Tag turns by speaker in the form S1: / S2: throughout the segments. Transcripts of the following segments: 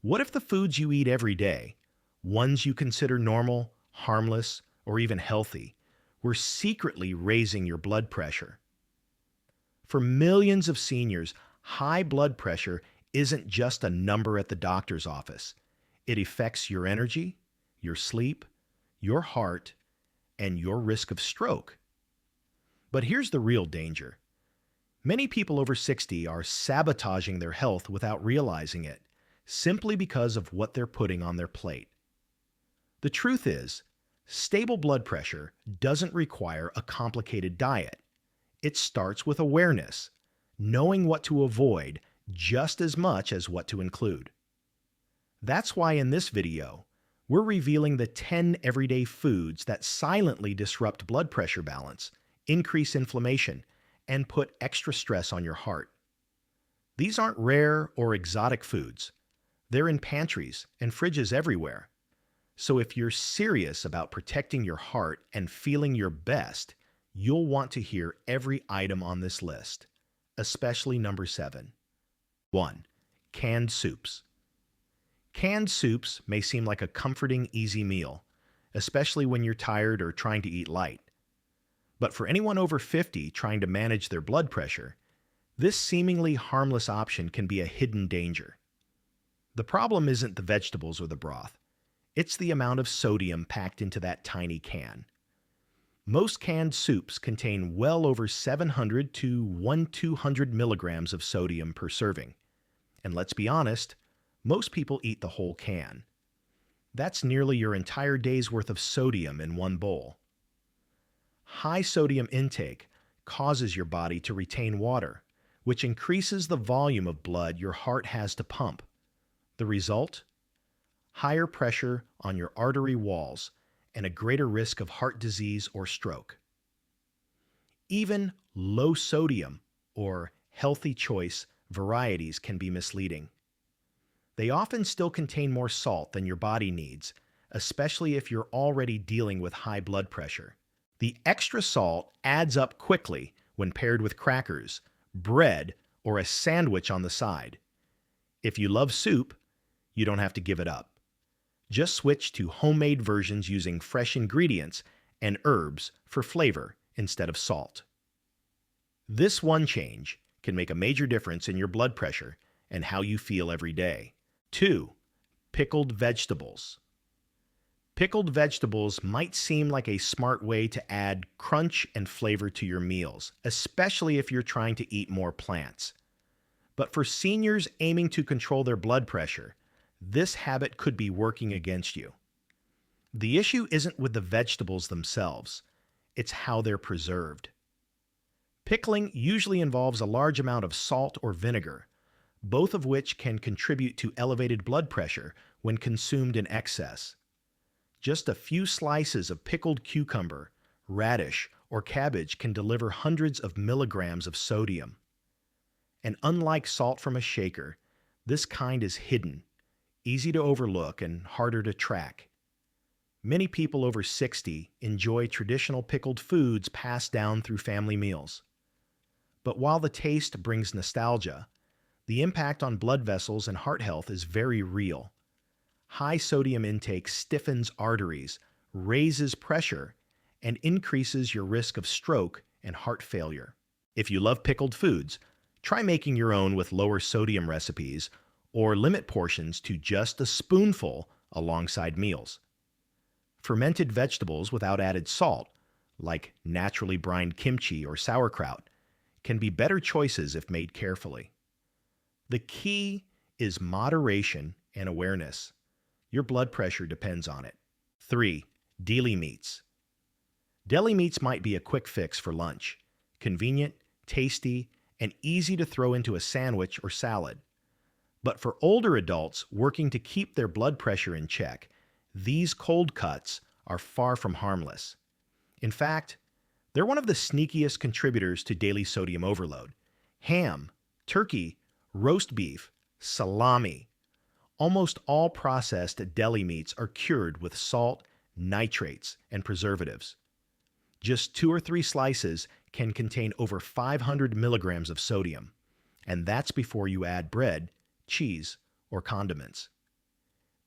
S1: What if the foods you eat every day, ones you consider normal, harmless, or even healthy, were secretly raising your blood pressure? For millions of seniors, high blood pressure isn't just a number at the doctor's office. It affects your energy, your sleep, your heart, and your risk of stroke. But here's the real danger. Many people over 60 are sabotaging their health without realizing it, simply because of what they're putting on their plate. The truth is, stable blood pressure doesn't require a complicated diet. It starts with awareness, knowing what to avoid just as much as what to include. That's why in this video, we're revealing the 10 everyday foods that silently disrupt blood pressure balance, increase inflammation, and put extra stress on your heart. These aren't rare or exotic foods. They're in pantries and fridges everywhere. So if you're serious about protecting your heart and feeling your best, you'll want to hear every item on this list, especially number 7. 1. Canned soups. Canned soups may seem like a comforting, easy meal, especially when you're tired or trying to eat light. But for anyone over 50 trying to manage their blood pressure, this seemingly harmless option can be a hidden danger. The problem isn't the vegetables or the broth. It's the amount of sodium packed into that tiny can. Most canned soups contain well over 700 to 200 milligrams of sodium per serving. And let's be honest, most people eat the whole can. That's nearly your entire day's worth of sodium in one bowl. High sodium intake causes your body to retain water, which increases the volume of blood your heart has to pump. The result? Higher pressure on your artery walls and a greater risk of heart disease or stroke. Even low sodium or healthy choice varieties can be misleading. They often still contain more salt than your body needs, especially if you're already dealing with high blood pressure. The extra salt adds up quickly when paired with crackers, bread, or a sandwich on the side. If you love soup, you don't have to give it up. Just switch to homemade versions using fresh ingredients and herbs for flavor instead of salt. This one change can make a major difference in your blood pressure and how you feel every day. 2. Pickled vegetables. Pickled vegetables might seem like a smart way to add crunch and flavor to your meals, especially if you're trying to eat more plants. But for seniors aiming to control their blood pressure, this habit could be working against you. The issue isn't with the vegetables themselves, it's how they're preserved. Pickling usually involves a large amount of salt or vinegar, both of which can contribute to elevated blood pressure when consumed in excess. Just a few slices of pickled cucumber, radish, or cabbage can deliver hundreds of milligrams of sodium. And unlike salt from a shaker, this kind is hidden, easy to overlook, and harder to track. Many people over 60 enjoy traditional pickled foods passed down through family meals. But while the taste brings nostalgia, the impact on blood vessels and heart health is very real. High sodium intake stiffens arteries, raises pressure, and increases your risk of stroke and heart failure. If you love pickled foods, try making your own with lower sodium recipes or limit portions to just a spoonful alongside meals. Fermented vegetables without added salt, like naturally brined kimchi or sauerkraut, can be better choices if made carefully. The key is moderation and awareness. Your blood pressure depends on it. 3. Deli Meats. Deli meats might be a quick fix for lunch. Convenient, tasty, and easy to throw into a sandwich or salad. But for older adults working to keep their blood pressure in check, these cold cuts are far from harmless. In fact, they're one of the sneakiest contributors to daily sodium overload. Ham, turkey, roast beef, salami. Almost all processed deli meats are cured with salt, nitrates, and preservatives. Just 2 or 3 slices can contain over 500 milligrams of sodium, and that's before you add bread, cheese, or condiments.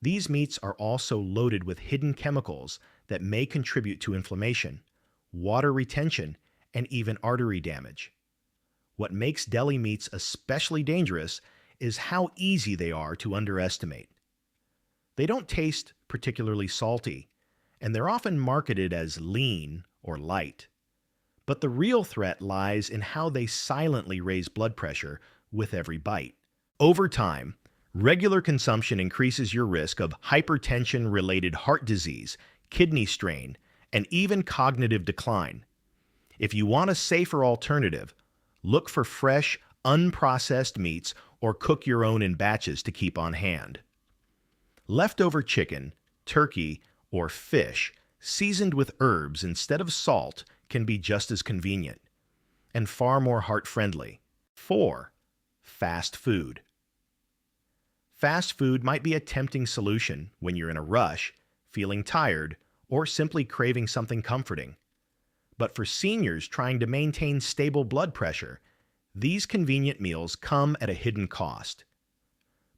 S1: These meats are also loaded with hidden chemicals that may contribute to inflammation, water retention, and even artery damage. What makes deli meats especially dangerous is how easy they are to underestimate. They don't taste particularly salty, and they're often marketed as lean or light. But the real threat lies in how they silently raise blood pressure with every bite. Over time, regular consumption increases your risk of hypertension-related heart disease, kidney strain, and even cognitive decline. If you want a safer alternative, look for fresh, unprocessed meats or cook your own in batches to keep on hand. Leftover chicken, turkey, or fish seasoned with herbs instead of salt can be just as convenient and far more heart-friendly. 4. Fast food. Fast food might be a tempting solution when you're in a rush, feeling tired, or simply craving something comforting. But for seniors trying to maintain stable blood pressure, these convenient meals come at a hidden cost.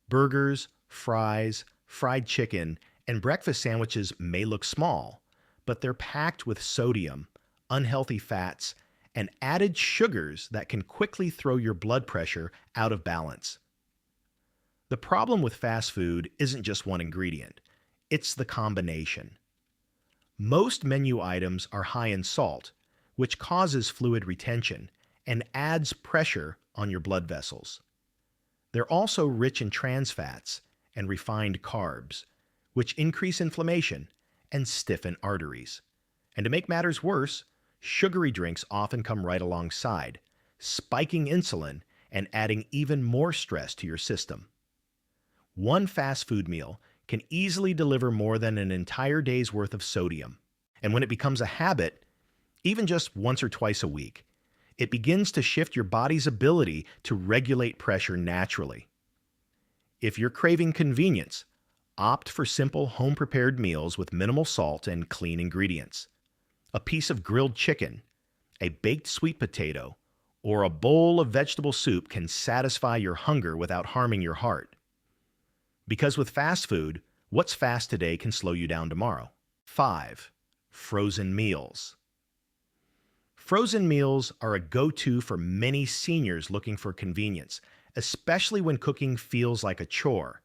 S1: Burgers, fries, fried chicken, and breakfast sandwiches may look small, but they're packed with sodium, unhealthy fats, and added sugars that can quickly throw your blood pressure out of balance. The problem with fast food isn't just one ingredient, it's the combination. Most menu items are high in salt, which causes fluid retention and adds pressure on your blood vessels. They're also rich in trans fats and refined carbs, which increase inflammation and stiffen arteries. And to make matters worse, sugary drinks often come right alongside, spiking insulin and adding even more stress to your system. One fast food meal can easily deliver more than an entire day's worth of sodium. And when it becomes a habit, even just once or twice a week, it begins to shift your body's ability to regulate pressure naturally. If you're craving convenience, opt for simple home-prepared meals with minimal salt and clean ingredients. A piece of grilled chicken, a baked sweet potato, or a bowl of vegetable soup can satisfy your hunger without harming your heart. Because with fast food, what's fast today can slow you down tomorrow. 5. Frozen meals. Frozen meals are a go-to for many seniors looking for convenience, especially when cooking feels like a chore.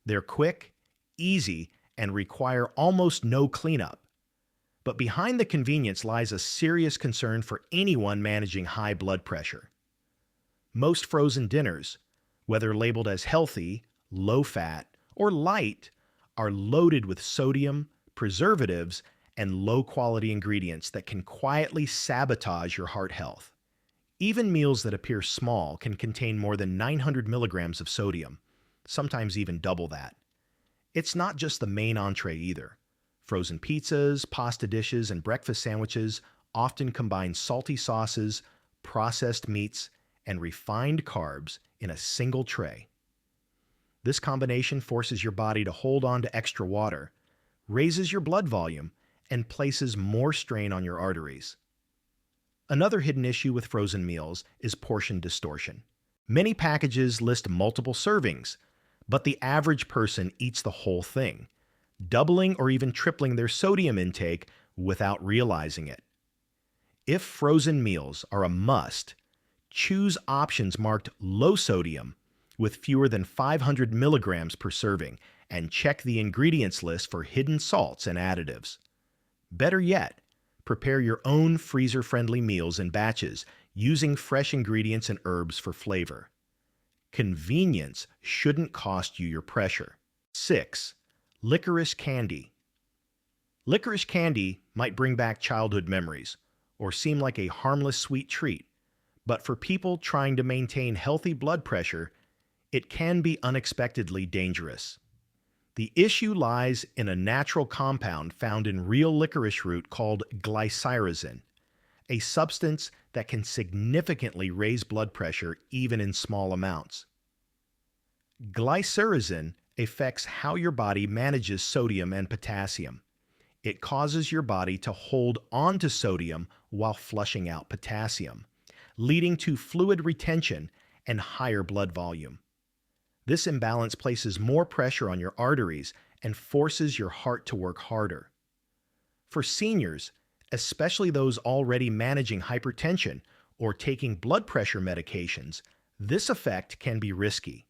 S1: They're quick, easy, and require almost no cleanup. But behind the convenience lies a serious concern for anyone managing high blood pressure. Most frozen dinners, whether labeled as healthy, low-fat, or light, are loaded with sodium, preservatives, and low-quality ingredients that can quietly sabotage your heart health. Even meals that appear small can contain more than 900 milligrams of sodium, sometimes even double that. It's not just the main entree either. Frozen pizzas, pasta dishes, and breakfast sandwiches often combine salty sauces, processed meats, and refined carbs in a single tray. This combination forces your body to hold on to extra water, raises your blood volume, and places more strain on your arteries. Another hidden issue with frozen meals is portion distortion. Many packages list multiple servings, but the average person eats the whole thing, doubling or even tripling their sodium intake without realizing it. If frozen meals are a must, choose options marked low sodium with fewer than 500 milligrams per serving, and check the ingredients list for hidden salts and additives. Better yet, prepare your own freezer-friendly meals in batches using fresh ingredients and herbs for flavor. Convenience shouldn't cost you your pressure. 6. Licorice candy. Licorice candy might bring back childhood memories or seem like a harmless sweet treat, but for people trying to maintain healthy blood pressure, it can be unexpectedly dangerous. The issue lies in a natural compound found in real licorice root called glycyrrhizin, a substance that can significantly raise blood pressure even in small amounts. Glycyrrhizin affects how your body manages sodium and potassium. It causes your body to hold on to sodium while flushing out potassium, leading to fluid retention and higher blood volume. This imbalance places more pressure on your arteries and forces your heart to work harder. For seniors, especially those already managing hypertension or taking blood pressure medications, this effect can be risky.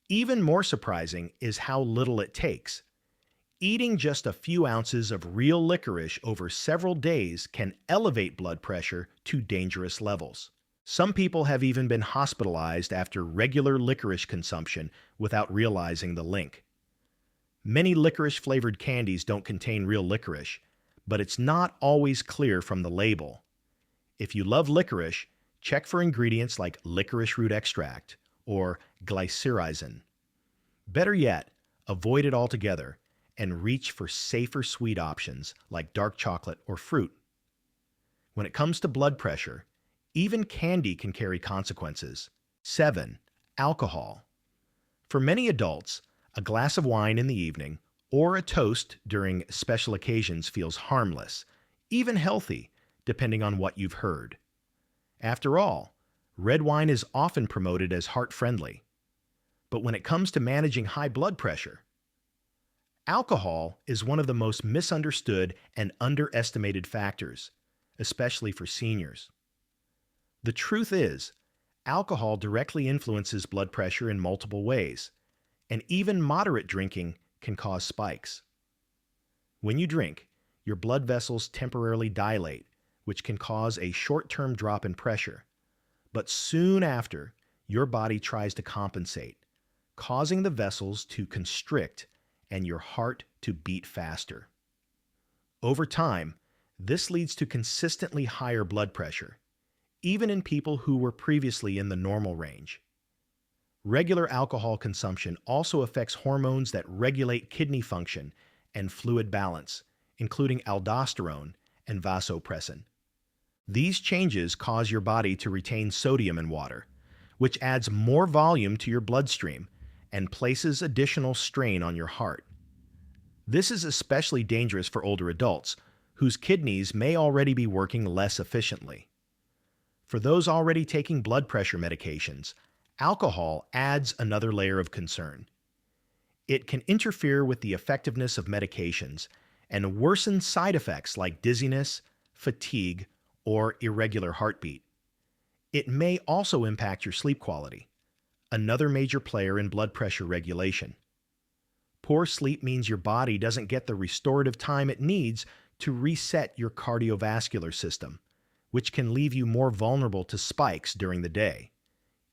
S1: Even more surprising is how little it takes. Eating just a few ounces of real licorice over several days can elevate blood pressure to dangerous levels. Some people have even been hospitalized after regular licorice consumption without realizing the link. Many licorice-flavored candies don't contain real licorice, but it's not always clear from the label. If you love licorice, check for ingredients like licorice root extract or glycyrrhizin. Better yet, avoid it altogether and reach for safer sweet options like dark chocolate or fruit. When it comes to blood pressure, even candy can carry consequences. 7. Alcohol. For many adults, a glass of wine in the evening or a toast during special occasions feels harmless, even healthy, depending on what you've heard. After all, red wine is often promoted as heart-friendly. But when it comes to managing high blood pressure, alcohol is one of the most misunderstood and underestimated factors, especially for seniors. The truth is, alcohol directly influences blood pressure in multiple ways, and even moderate drinking can cause spikes. When you drink, your blood vessels temporarily dilate, which can cause a short-term drop in pressure. But soon after, your body tries to compensate, causing the vessels to constrict and your heart to beat faster. Over time, this leads to consistently higher blood pressure, even in people who were previously in the normal range. Regular alcohol consumption also affects hormones that regulate kidney function and fluid balance, including aldosterone and vasopressin. These changes cause your body to retain sodium in water, which adds more volume to your bloodstream and places additional strain on your heart. This is especially dangerous for older adults, whose kidneys may already be working less efficiently. For those already taking blood pressure medications, alcohol adds another layer of concern. It can interfere with the effectiveness of medications and worsen side effects like dizziness, fatigue, or irregular heartbeat. It may also impact your sleep quality, another major player in blood pressure regulation. Poor sleep means your body doesn't get the restorative time it needs to reset your cardiovascular system, which can leave you more vulnerable to spikes during the day.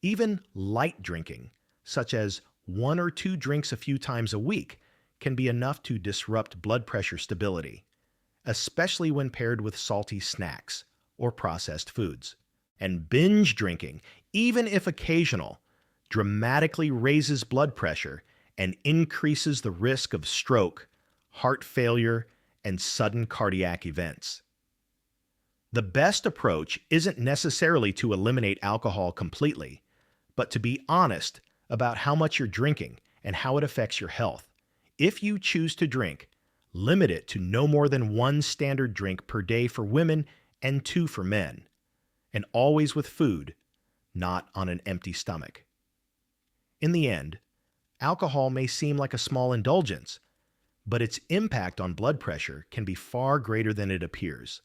S1: Even light drinking, such as 1 or 2 drinks a few times a week, can be enough to disrupt blood pressure stability, especially when paired with salty snacks or processed foods. And binge drinking, even if occasional, dramatically raises blood pressure and increases the risk of stroke, heart failure, and sudden cardiac events. The best approach isn't necessarily to eliminate alcohol completely, but to be honest about how much you're drinking and how it affects your health. If you choose to drink, limit it to no more than 1 standard drink per day for women and 2 for men, and always with food, not on an empty stomach. In the end, alcohol may seem like a small indulgence, but its impact on blood pressure can be far greater than it appears.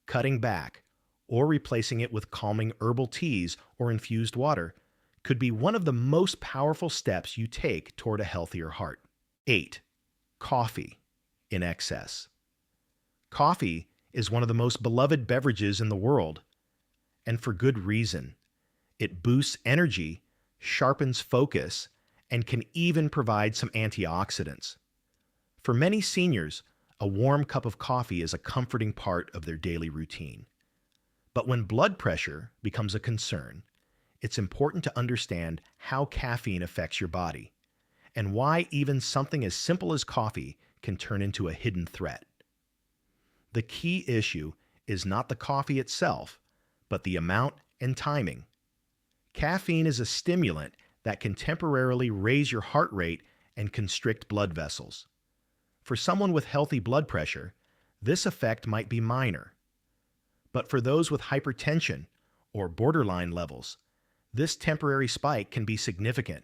S1: Cutting back or replacing it with calming herbal teas or infused water could be one of the most powerful steps you take toward a healthier heart. 8. Coffee in excess. Coffee is one of the most beloved beverages in the world, and for good reason. It boosts energy, sharpens focus, and can even provide some antioxidants. For many seniors, a warm cup of coffee is a comforting part of their daily routine. But when blood pressure becomes a concern, it's important to understand how caffeine affects your body and why even something as simple as coffee can turn into a hidden threat. The key issue is not the coffee itself, but the amount and timing. Caffeine is a stimulant that can temporarily raise your heart rate and constrict blood vessels. For someone with healthy blood pressure, this effect might be minor. But for those with hypertension or borderline levels, this temporary spike can be significant,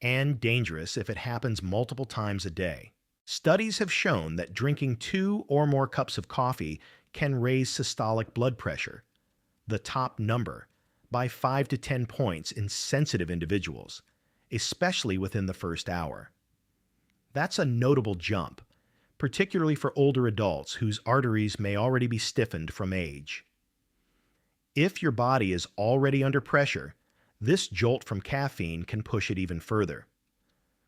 S1: and dangerous if it happens multiple times a day. Studies have shown that drinking 2 or more cups of coffee can raise systolic blood pressure, the top number, by 5 to 10 points in sensitive individuals, especially within the first hour. That's a notable jump, particularly for older adults whose arteries may already be stiffened from age. If your body is already under pressure, this jolt from caffeine can push it even further.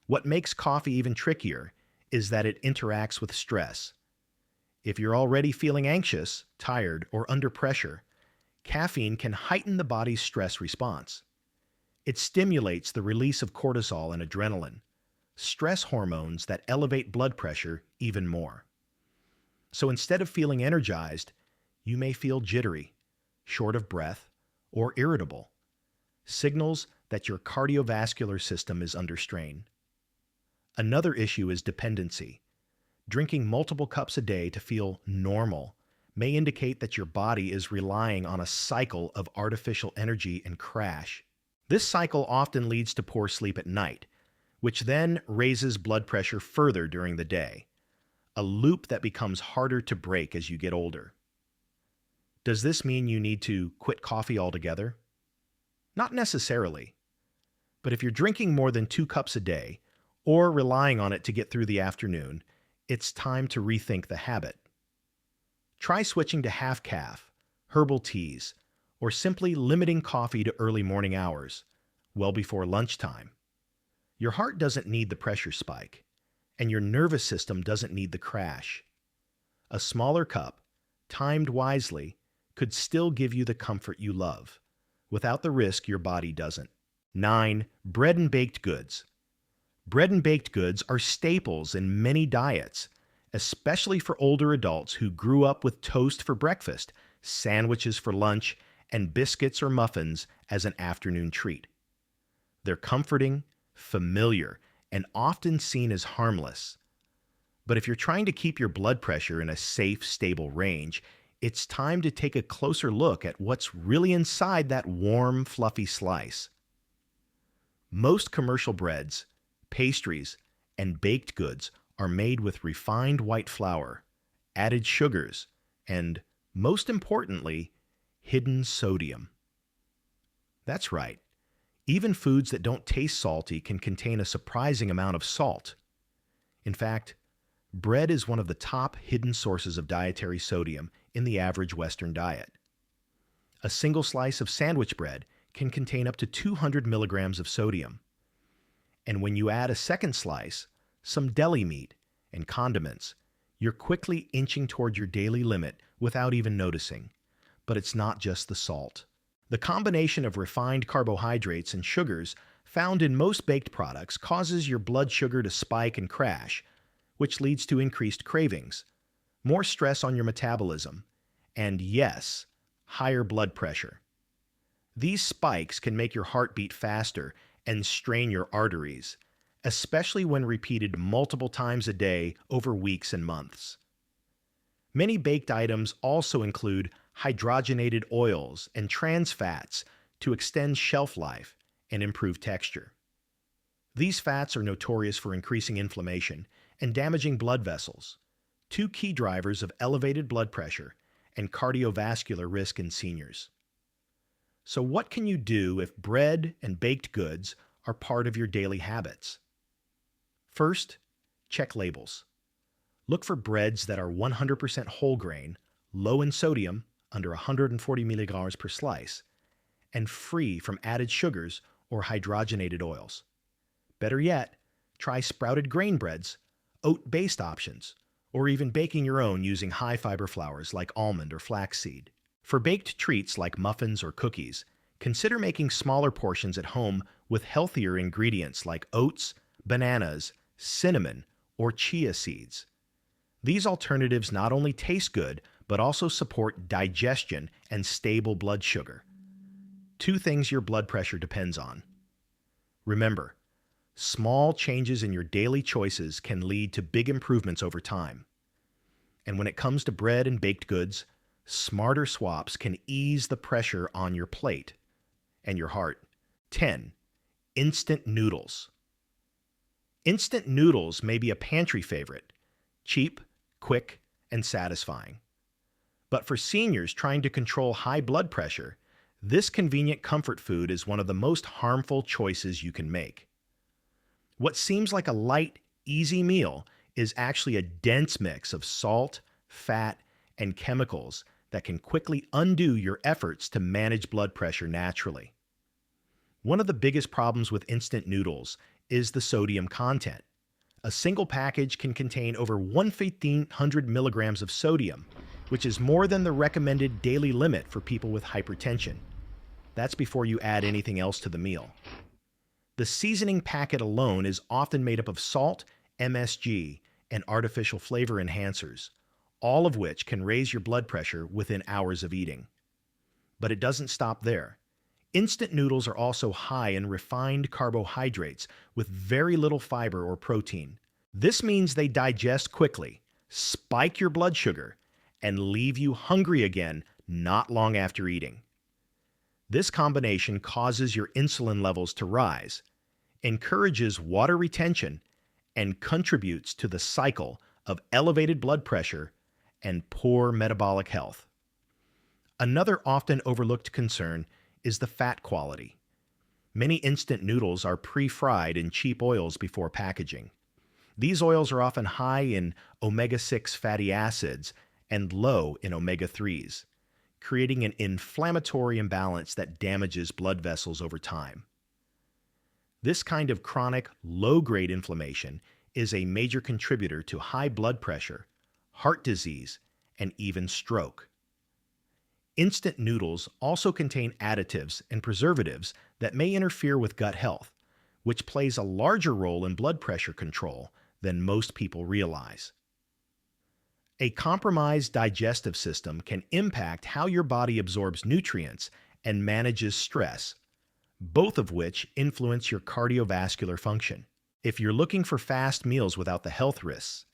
S1: What makes coffee even trickier is that it interacts with stress. If you're already feeling anxious, tired, or under pressure, caffeine can heighten the body's stress response. It stimulates the release of cortisol and adrenaline, stress hormones that elevate blood pressure even more. So instead of feeling energized, you may feel jittery, short of breath, or irritable, signals that your cardiovascular system is under strain. Another issue is dependency. Drinking multiple cups a day to feel normal may indicate that your body is relying on a cycle of artificial energy and crash. This cycle often leads to poor sleep at night, which then raises blood pressure further during the day, a loop that becomes harder to break as you get older. Does this mean you need to quit coffee altogether? Not necessarily. But if you're drinking more than 2 cups a day, or relying on it to get through the afternoon, it's time to rethink the habit. Try switching to half-caff, herbal teas, or simply limiting coffee to early morning hours, well before lunchtime. Your heart doesn't need the pressure spike, and your nervous system doesn't need the crash. A smaller cup, timed wisely, could still give you the comfort you love, without the risk your body doesn't. 9. Bread and baked goods. Bread and baked goods are staples in many diets, especially for older adults who grew up with toast for breakfast, sandwiches for lunch, and biscuits or muffins as an afternoon treat. They're comforting, familiar, and often seen as harmless. But if you're trying to keep your blood pressure in a safe, stable range, it's time to take a closer look at what's really inside that warm, fluffy slice. Most commercial breads, pastries, and baked goods are made with refined white flour, added sugars, and, most importantly, hidden sodium. That's right. Even foods that don't taste salty can contain a surprising amount of salt. In fact, bread is one of the top hidden sources of dietary sodium in the average Western diet. A single slice of sandwich bread can contain up to 200 milligrams of sodium. And when you add a second slice, some deli meat, and condiments, you're quickly inching toward your daily limit without even noticing. But it's not just the salt. The combination of refined carbohydrates and sugars found in most baked products causes your blood sugar to spike and crash, which leads to increased cravings, more stress on your metabolism, and yes, higher blood pressure. These spikes can make your heart beat faster and strain your arteries, especially when repeated multiple times a day over weeks and months. Many baked items also include hydrogenated oils and trans fats to extend shelf life and improve texture. These fats are notorious for increasing inflammation and damaging blood vessels, two key drivers of elevated blood pressure and cardiovascular risk in seniors. So what can you do if bread and baked goods are part of your daily habits? First, check labels. Look for breads that are 100% whole grain, low in sodium, under 140 milligrams per slice, and free from added sugars or hydrogenated oils. Better yet, try sprouted grain breads, oat-based options, or even baking your own using high-fiber flours like almond or flaxseed. For baked treats like muffins or cookies, consider making smaller portions at home with healthier ingredients like oats, bananas, cinnamon, or chia seeds. These alternatives not only taste good, but also support digestion and stable blood sugar. Two things your blood pressure depends on. Remember, small changes in your daily choices can lead to big improvements over time. And when it comes to bread and baked goods, smarter swaps can ease the pressure on your plate and your heart. 10. Instant noodles. Instant noodles may be a pantry favorite, cheap, quick, and satisfying. But for seniors trying to control high blood pressure, this convenient comfort food is one of the most harmful choices you can make. What seems like a light, easy meal is actually a dense mix of salt, fat, and chemicals that can quickly undo your efforts to manage blood pressure naturally. One of the biggest problems with instant noodles is the sodium content. A single package can contain over 1,500 milligrams of sodium, which is more than the recommended daily limit for people with hypertension. That's before you add anything else to the meal. The seasoning packet alone is often made up of salt, MSG, and artificial flavor enhancers, all of which can raise your blood pressure within hours of eating. But it doesn't stop there. Instant noodles are also high in refined carbohydrates with very little fiber or protein. This means they digest quickly, spike your blood sugar, and leave you hungry again not long after eating. This combination causes your insulin levels to rise, encourages water retention, and contributes to the cycle of elevated blood pressure and poor metabolic health. Another often overlooked concern is the fat quality. Many instant noodles are pre-fried in cheap oils before packaging. These oils are often high in omega-6 fatty acids and low in omega-3s, creating an inflammatory imbalance that damages blood vessels over time. This kind of chronic, low-grade inflammation is a major contributor to high blood pressure, heart disease, and even stroke. Instant noodles also contain additives and preservatives that may interfere with gut health, which plays a larger role in blood pressure control than most people realize. A compromised digestive system can impact how your body absorbs nutrients and manages stress, both of which influence your cardiovascular function. If you're looking for fast meals without the health risks,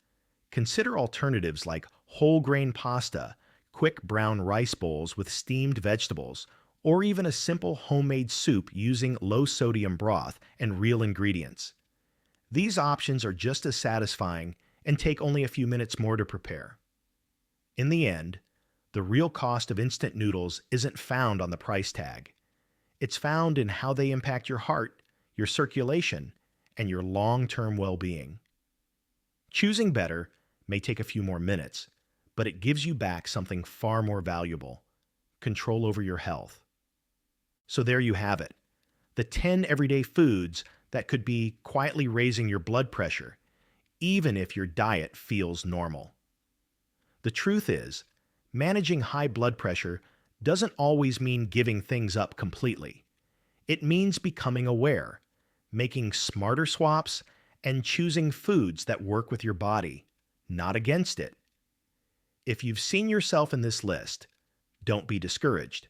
S1: consider alternatives like whole grain pasta, quick brown rice bowls with steamed vegetables, or even a simple homemade soup using low-sodium broth and real ingredients. These options are just as satisfying and take only a few minutes more to prepare. In the end, the real cost of instant noodles isn't found on the price tag. It's found in how they impact your heart, your circulation, and your long-term well-being. Choosing better may take a few more minutes, but it gives you back something far more valuable: control over your health. So there you have it, the 10 everyday foods that could be quietly raising your blood pressure, even if your diet feels normal. The truth is, managing high blood pressure doesn't always mean giving things up completely. It means becoming aware, making smarter swaps, and choosing foods that work with your body, not against it. If you've seen yourself in this list, don't be discouraged.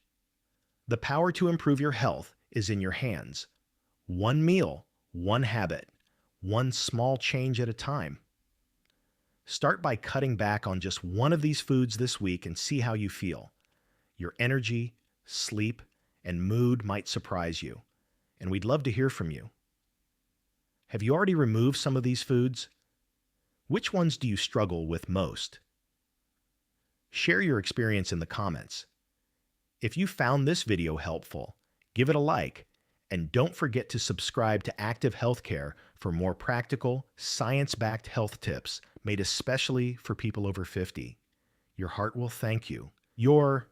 S1: The power to improve your health is in your hands. One meal, one habit, one small change at a time. Start by cutting back on just one of these foods this week and see how you feel. Your energy, sleep, and mood might surprise you, and we'd love to hear from you. Have you already removed some of these foods? Which ones do you struggle with most? Share your experience in the comments. If you found this video helpful, give it a like, and don't forget to subscribe to Active Healthcare for more practical, science-backed health tips made especially for people over 50. Your heart will thank you. Your